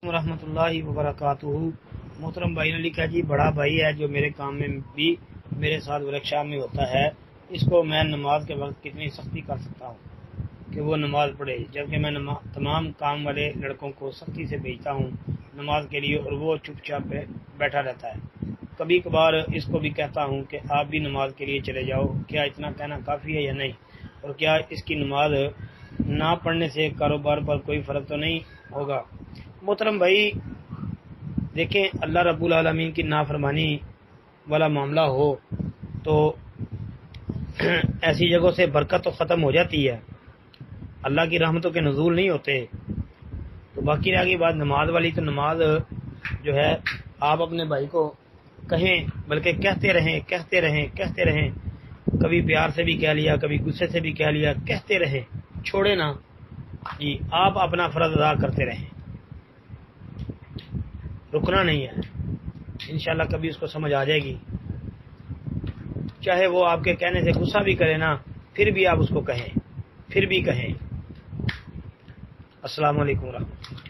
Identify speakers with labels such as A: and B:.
A: ورحمۃ اللہ وبرکاتہ۔ محترم بھائی نے لکھا جی بڑا بھائی ہے جو میرے کام میں بھی میرے ساتھ ورکشاپ میں ہوتا ہے، اس کو میں نماز کے وقت کتنی سختی کر سکتا ہوں کہ وہ نماز پڑھے، جبکہ میں تمام کام والے لڑکوں کو سختی سے بھیجتا ہوں نماز کے لیے اور وہ چپ چاپ بیٹھا رہتا ہے۔ کبھی کبھار اس کو بھی کہتا ہوں کہ آپ بھی نماز کے لیے چلے جاؤ، کیا اتنا کہنا کافی ہے یا نہیں، اور کیا اس کی نماز نہ پڑھنے سے کاروبار پر کوئی فرق تو نہیں ہوگا؟ محترم بھائی دیکھیں، اللہ رب العالمین کی نافرمانی والا معاملہ ہو تو ایسی جگہوں سے برکت تو ختم ہو جاتی ہے، اللہ کی رحمتوں کے نزول نہیں ہوتے۔ تو باقی رہ گئی بات نماز والی، تو نماز جو ہے آپ اپنے بھائی کو کہیں، بلکہ کہتے رہیں، کبھی پیار سے بھی کہہ لیا، کبھی غصے سے بھی کہہ لیا، کہتے رہیں، چھوڑے نہ جی، آپ اپنا فرض ادا کرتے رہیں، رکنا نہیں ہے۔ انشاءاللہ کبھی اس کو سمجھ آ جائے گی، چاہے وہ آپ کے کہنے سے غصہ بھی کرے نا، پھر بھی آپ اس کو کہیں، السلام علیکم ورحمۃ اللہ۔